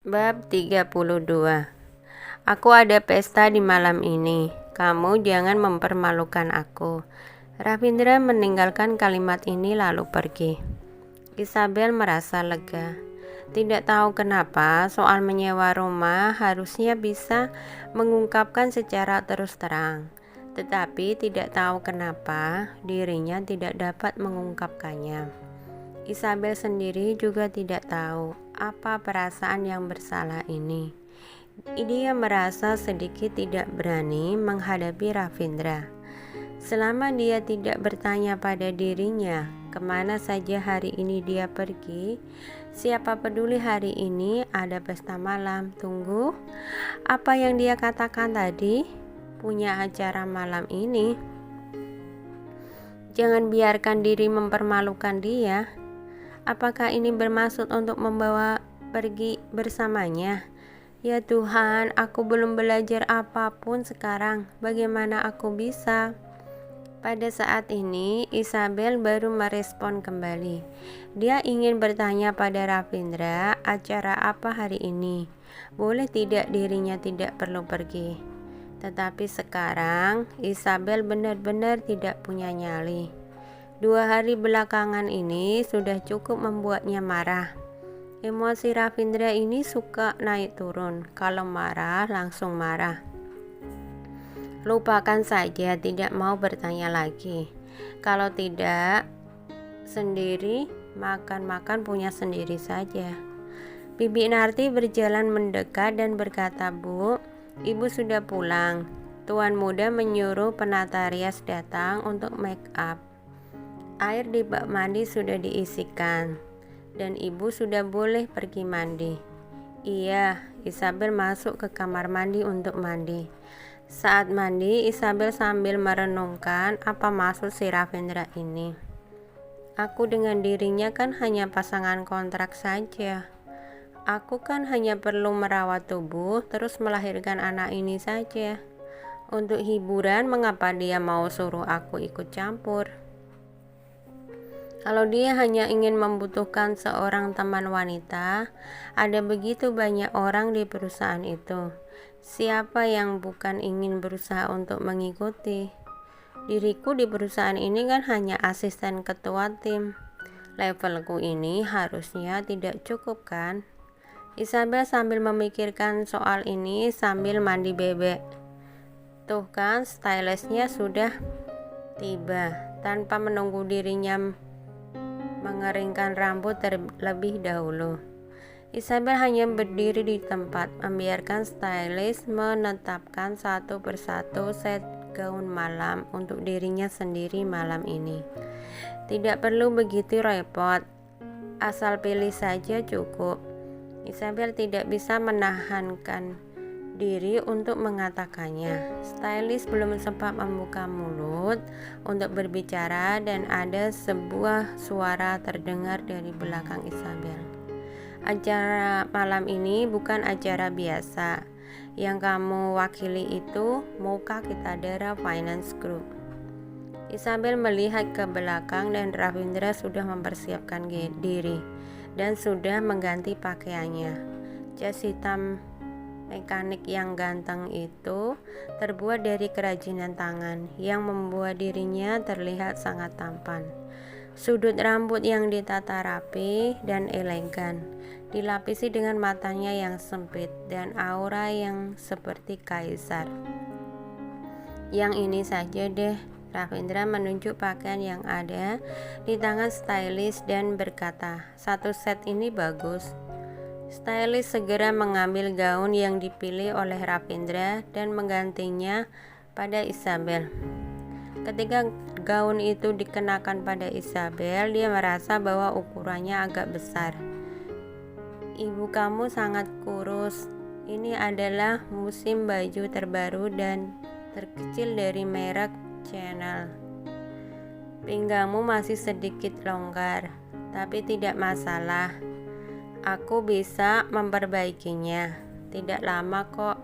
Bab 32. Aku ada pesta di malam ini. Kamu jangan mempermalukan aku. Ravindra meninggalkan kalimat ini lalu pergi. Isabel merasa lega. Tidak tahu kenapa soal menyewa rumah harusnya bisa mengungkapkan secara terus terang. Tetapi tidak tahu kenapa dirinya tidak dapat mengungkapkannya. Isabel sendiri juga tidak tahu apa perasaan yang bersalah ini. Dia merasa sedikit tidak berani menghadapi Ravindra. Selama dia tidak bertanya pada dirinya kemana saja hari ini dia pergi, siapa peduli hari ini ada pesta malam. Tunggu, apa yang dia katakan tadi? Punya acara malam ini. Jangan biarkan diri mempermalukan dia. Apakah ini bermaksud untuk membawa pergi bersamanya? Ya Tuhan, aku belum belajar apapun sekarang. Bagaimana aku bisa? Pada saat ini, Isabel baru merespon kembali. Dia ingin bertanya pada Ravindra, acara apa hari ini? Boleh tidak dirinya tidak perlu pergi? Tetapi sekarang, Isabel benar-benar tidak punya nyali. 2 hari belakangan ini sudah cukup membuatnya marah. Emosi Ravindra ini suka naik turun. Kalau marah, langsung marah. Lupakan saja, tidak mau bertanya lagi. Kalau tidak sendiri, makan-makan punya sendiri saja. Bibi Narti berjalan mendekat dan berkata, "Bu, Ibu sudah pulang." Tuan muda menyuruh penata rias datang untuk make up. Air di bak mandi sudah diisikan dan ibu sudah boleh pergi mandi. Iya, Isabel masuk ke kamar mandi untuk mandi. Saat mandi, Isabel sambil merenungkan apa maksud si Ravindra ini. Aku dengan dirinya kan hanya pasangan kontrak saja. Aku kan hanya perlu merawat tubuh terus melahirkan anak ini saja. Untuk hiburan, mengapa dia mau suruh aku ikut campur? Kalau dia hanya ingin membutuhkan seorang teman wanita, ada begitu banyak orang di perusahaan itu. Siapa yang bukan ingin berusaha untuk mengikuti? Diriku di perusahaan ini kan hanya asisten ketua tim. Levelku ini harusnya tidak cukup kan? Isabel sambil memikirkan soal ini sambil mandi bebek. Tuh kan, stylistnya sudah tiba. Tanpa menunggu dirinya mengeringkan rambut terlebih dahulu, Isabel hanya berdiri di tempat, membiarkan stylist menetapkan satu persatu set gaun malam untuk dirinya sendiri malam ini. Tidak perlu begitu repot, asal pilih saja cukup. Isabel tidak bisa menahankan diri untuk mengatakannya. Stylist belum sempat membuka mulut untuk berbicara dan ada sebuah suara terdengar dari belakang Isabel. Acara malam ini bukan acara biasa. Yang kamu wakili itu Muka Kitadara Finance Group. Isabel melihat ke belakang dan Ravindra sudah mempersiapkan diri dan sudah mengganti pakaiannya. Jas hitam mekanik yang ganteng itu terbuat dari kerajinan tangan yang membuat dirinya terlihat sangat tampan. Sudut rambut yang ditata rapi dan elegan, dilapisi dengan matanya yang sempit dan aura yang seperti kaisar. Yang ini saja deh. Ravindra menunjuk pakaian yang ada di tangan stylist dan berkata, "Satu set ini bagus." Stylist segera mengambil gaun yang dipilih oleh Ravindra dan menggantinya pada Isabel. Ketika gaun itu dikenakan pada Isabel, dia merasa bahwa ukurannya agak besar. "Ibu kamu sangat kurus. Ini adalah musim baju terbaru dan terkecil dari merek Chanel. Pinggangmu masih sedikit longgar, tapi tidak masalah. Aku bisa memperbaikinya. Tidak lama kok."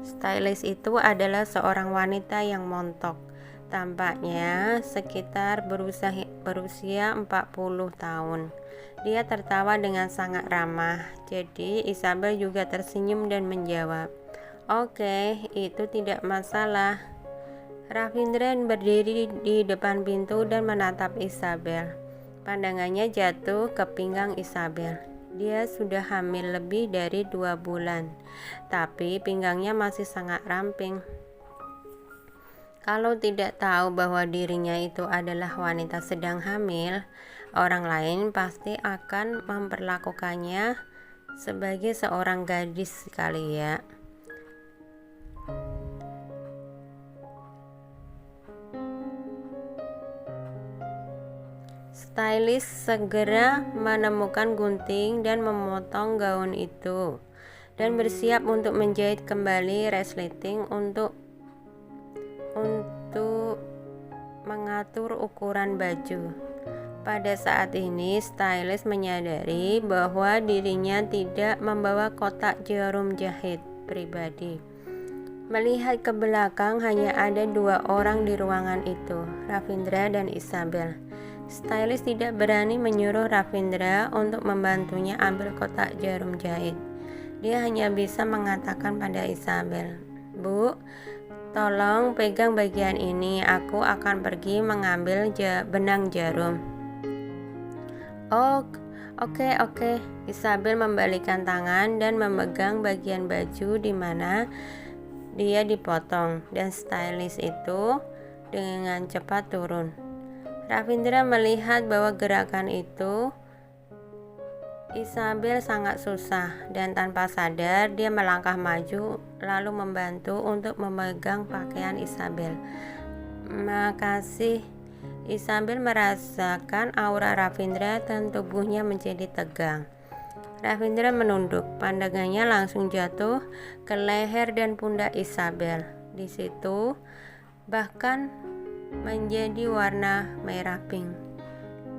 Stylist itu adalah seorang wanita yang montok. Tampaknya sekitar berusia 40 tahun. Dia tertawa dengan sangat ramah. Jadi Isabel juga tersenyum dan menjawab, "Oke, itu tidak masalah." Ravindra berdiri di depan pintu dan menatap Isabel. Pandangannya jatuh ke pinggang Isabel. Dia sudah hamil lebih dari 2 bulan, tapi pinggangnya masih sangat ramping. Kalau tidak tahu bahwa dirinya itu adalah wanita sedang hamil, orang lain pasti akan memperlakukannya sebagai seorang gadis sekali ya. Stylist segera menemukan gunting dan memotong gaun itu dan bersiap untuk menjahit kembali resleting untuk mengatur ukuran baju. Pada saat ini, stylist menyadari bahwa dirinya tidak membawa kotak jarum jahit pribadi. Melihat ke belakang, hanya ada 2 orang di ruangan itu, Ravindra dan Isabel. Stylist tidak berani menyuruh Ravindra untuk membantunya ambil kotak jarum jahit. Dia hanya bisa mengatakan pada Isabel, "Bu, tolong pegang bagian ini, aku akan pergi mengambil benang jarum." "Oh, oke." Isabel membalikkan tangan dan memegang bagian baju di mana dia dipotong, dan stylist itu dengan cepat turun. Ravindra melihat bahwa gerakan itu Isabel sangat susah, dan tanpa sadar dia melangkah maju lalu membantu untuk memegang pakaian Isabel. "Makasih." Isabel merasakan aura Ravindra dan tubuhnya menjadi tegang. Ravindra menunduk, pandangannya langsung jatuh ke leher dan pundak Isabel. Di situ bahkan menjadi warna merah pink.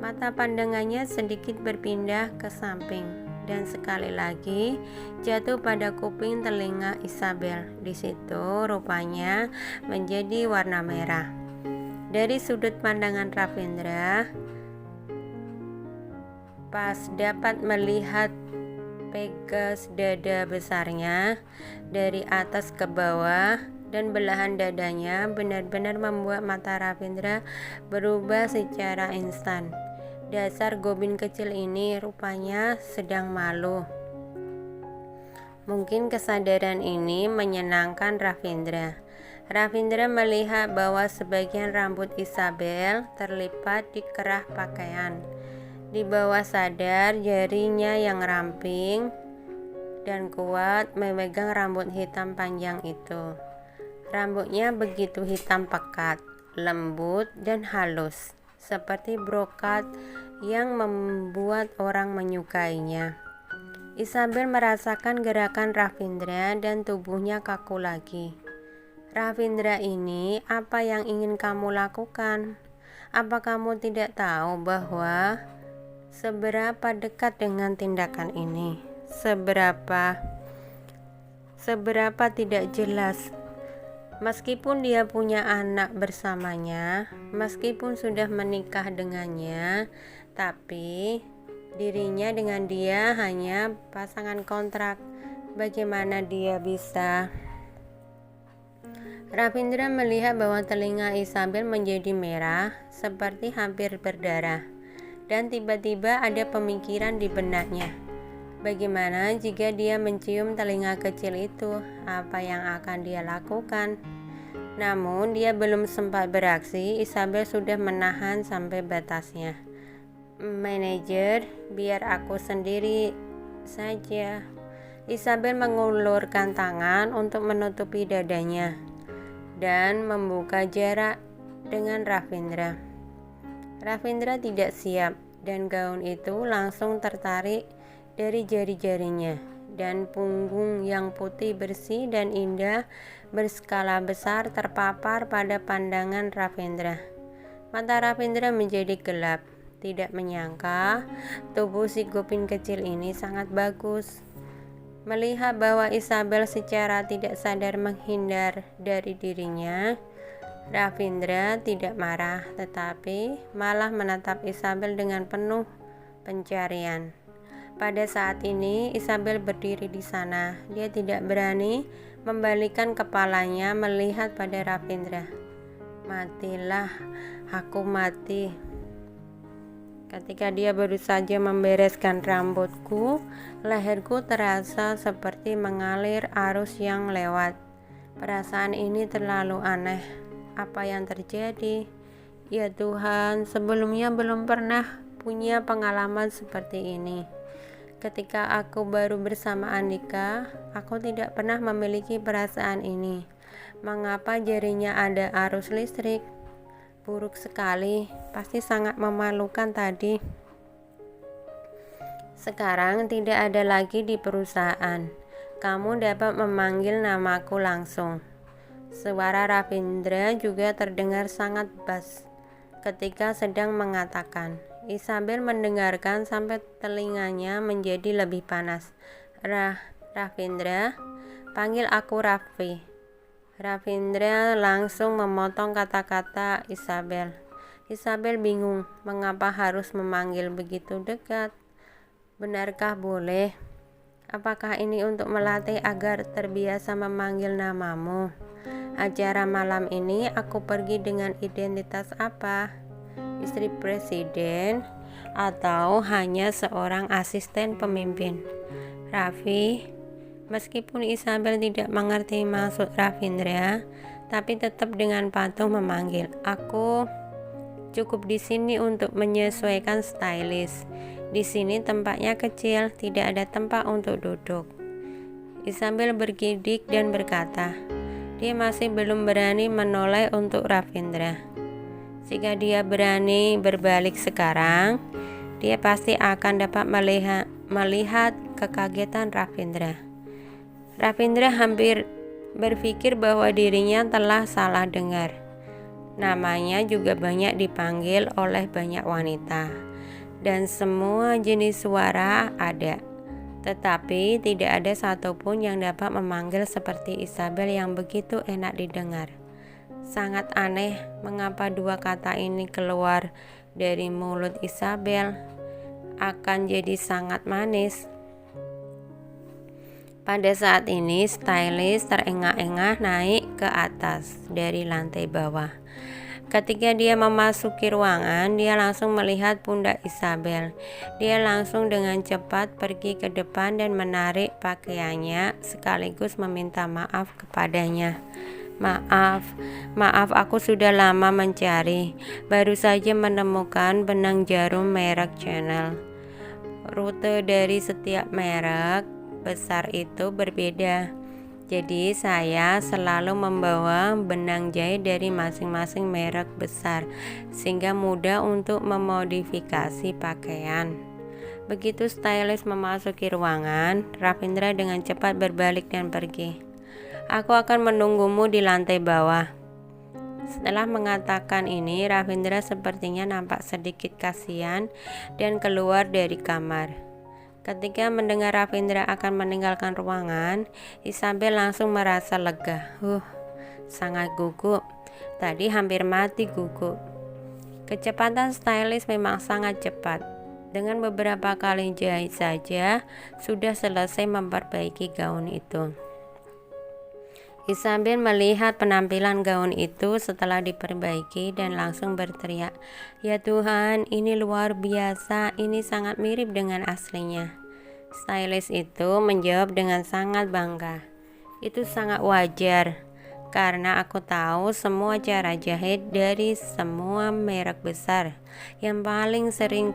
Mata pandangannya sedikit berpindah ke samping dan sekali lagi jatuh pada kuping telinga Isabel. Di situ rupanya menjadi warna merah. Dari sudut pandangan Ravindra, pas dapat melihat pegas dada besarnya dari atas ke bawah, dan belahan dadanya benar-benar membuat mata Ravindra berubah secara instan. Dasar Gobin kecil ini rupanya sedang malu. Mungkin kesadaran ini menyenangkan Ravindra. Ravindra melihat bahwa sebagian rambut Isabel terlipat di kerah pakaian. Di bawah sadar, jarinya yang ramping dan kuat memegang rambut hitam panjang itu. Rambutnya begitu hitam pekat, lembut dan halus, seperti brokat yang membuat orang menyukainya. Isabel merasakan gerakan Ravindra dan tubuhnya kaku lagi. "Ravindra, ini apa yang ingin kamu lakukan? Apa kamu tidak tahu bahwa seberapa dekat dengan tindakan ini? Seberapa tidak jelas. Meskipun dia punya anak bersamanya, meskipun sudah menikah dengannya, tapi dirinya dengan dia hanya pasangan kontrak. Bagaimana dia bisa?" Ravindra melihat bahwa telinga Isabel menjadi merah, seperti hampir berdarah, dan tiba-tiba ada pemikiran di benaknya. Bagaimana jika dia mencium telinga kecil itu? Apa yang akan dia lakukan? Namun dia belum sempat beraksi, Isabel sudah menahan sampai batasnya. "Manajer, biar aku sendiri saja." Isabel mengulurkan tangan untuk menutupi dadanya dan membuka jarak dengan Ravindra. Ravindra tidak siap, dan gaun itu langsung tertarik dari jari-jarinya, dan punggung yang putih bersih dan indah berskala besar terpapar pada pandangan Ravindra. Mata Ravindra menjadi gelap, tidak menyangka tubuh si Gopin kecil ini sangat bagus. Melihat bahwa Isabel secara tidak sadar menghindar dari dirinya, Ravindra tidak marah, tetapi malah menatap Isabel dengan penuh pencarian. Pada saat ini, Isabel berdiri di sana. Dia tidak berani membalikkan kepalanya melihat pada Ravindra. Matilah, aku mati. Ketika dia baru saja membereskan rambutku, leherku terasa seperti mengalir arus yang lewat. Perasaan ini terlalu aneh. Apa yang terjadi? Ya Tuhan, sebelumnya belum pernah punya pengalaman seperti ini. Ketika aku baru bersama Andika, aku tidak pernah memiliki perasaan ini. Mengapa jarinya ada arus listrik? Buruk sekali, pasti sangat memalukan tadi. Sekarang tidak ada lagi di perusahaan. Kamu dapat memanggil namaku langsung. Suara Ravindra juga terdengar sangat bas ketika sedang mengatakan. Isabel mendengarkan sampai telinganya menjadi lebih panas. Ravindra, panggil aku Raffi. Ravindra langsung memotong kata-kata Isabel. Isabel bingung mengapa harus memanggil begitu dekat. Benarkah boleh? Apakah ini untuk melatih agar terbiasa memanggil namamu? Acara malam ini aku pergi dengan identitas apa? Istri presiden atau hanya seorang asisten pemimpin? Raffi, meskipun Isabel tidak mengerti maksud Ravindra, tapi tetap dengan patuh memanggil. Aku cukup di sini untuk menyesuaikan stylist. Di sini tempatnya kecil, tidak ada tempat untuk duduk. Isabel bergidik dan berkata, dia masih belum berani menoleh untuk Ravindra. Jika dia berani berbalik sekarang, dia pasti akan dapat melihat kekagetan Ravindra. Ravindra hampir berpikir bahwa dirinya telah salah dengar. Namanya juga banyak dipanggil oleh banyak wanita, dan semua jenis suara ada. Tetapi tidak ada satupun yang dapat memanggil seperti Isabel yang begitu enak didengar. Sangat aneh mengapa dua kata ini keluar dari mulut Isabel akan jadi sangat manis. Pada saat ini stylist terengah-engah naik ke atas dari lantai bawah. Ketika dia memasuki ruangan, dia langsung melihat pundak Isabel. Dia langsung dengan cepat pergi ke depan dan menarik pakaiannya sekaligus meminta maaf kepadanya. Maaf, aku sudah lama mencari. Baru saja menemukan benang jarum merek Chanel. Rute dari setiap merek besar itu berbeda. Jadi saya selalu membawa benang jahit dari masing-masing merek besar sehingga mudah untuk memodifikasi pakaian. Begitu stylist memasuki ruangan, Ravindra dengan cepat berbalik dan pergi. Aku akan menunggumu di lantai bawah. Setelah mengatakan ini, Ravindra sepertinya nampak sedikit kasihan dan keluar dari kamar. Ketika mendengar Ravindra akan meninggalkan ruangan, Isabel langsung merasa lega. Sangat gugup. Tadi hampir mati gugup. Kecepatan stylist memang sangat cepat. Dengan beberapa kali jahit saja, sudah selesai memperbaiki gaun itu. Isabel melihat penampilan gaun itu setelah diperbaiki dan langsung berteriak, "Ya Tuhan, ini luar biasa, ini sangat mirip dengan aslinya." Stylist itu menjawab dengan sangat bangga, "Itu sangat wajar, karena aku tahu semua cara jahit dari semua merek besar. Yang paling sering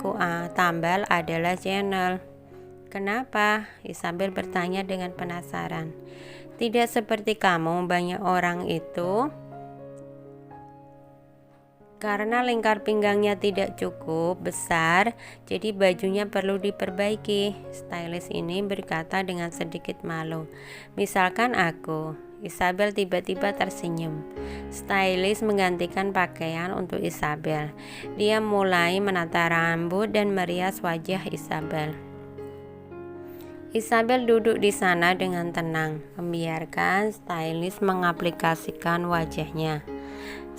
tambal adalah Chanel." "Kenapa?" Isabel bertanya dengan penasaran. "Tidak seperti kamu, banyak orang itu karena lingkar pinggangnya tidak cukup besar, jadi bajunya perlu diperbaiki." Stylist ini berkata dengan sedikit malu. "Misalkan aku." Isabel tiba-tiba tersenyum. Stylist menggantikan pakaian untuk Isabel. Dia mulai menata rambut dan merias wajah Isabel. Isabel duduk di sana dengan tenang, membiarkan stylist mengaplikasikan wajahnya.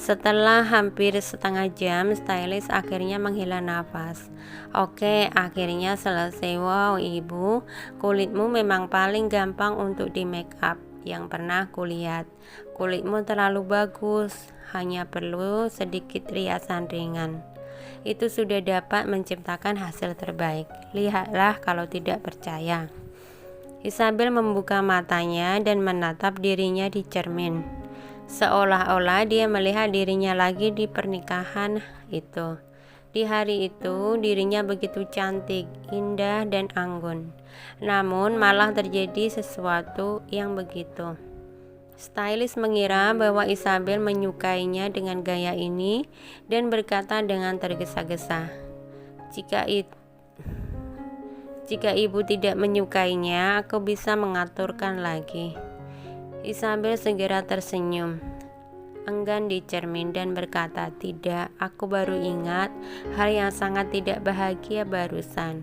Setelah hampir setengah jam, stylist akhirnya menghela nafas. Oke, akhirnya selesai. Wow, ibu, kulitmu memang paling gampang untuk di make up yang pernah kulihat. Kulitmu terlalu bagus, hanya perlu sedikit riasan ringan. Itu sudah dapat menciptakan hasil terbaik. Lihatlah kalau tidak percaya. Isabel membuka matanya dan menatap dirinya di cermin, seolah-olah dia melihat dirinya lagi di pernikahan itu. Di hari itu, dirinya begitu cantik, indah, dan anggun. Namun, malah terjadi sesuatu yang begitu. Stylist mengira bahwa Isabel menyukainya dengan gaya ini dan berkata dengan tergesa-gesa, Jika ibu tidak menyukainya, aku bisa mengaturkan lagi." Isabel segera tersenyum, enggan di cermin dan berkata, "Tidak, aku baru ingat hal yang sangat tidak bahagia barusan.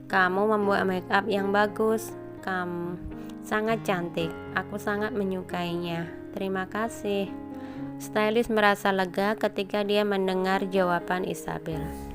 Kamu membuat make up yang bagus. Kamu sangat cantik. Aku sangat menyukainya. Terima kasih." Stylist merasa lega ketika dia mendengar jawaban Isabel.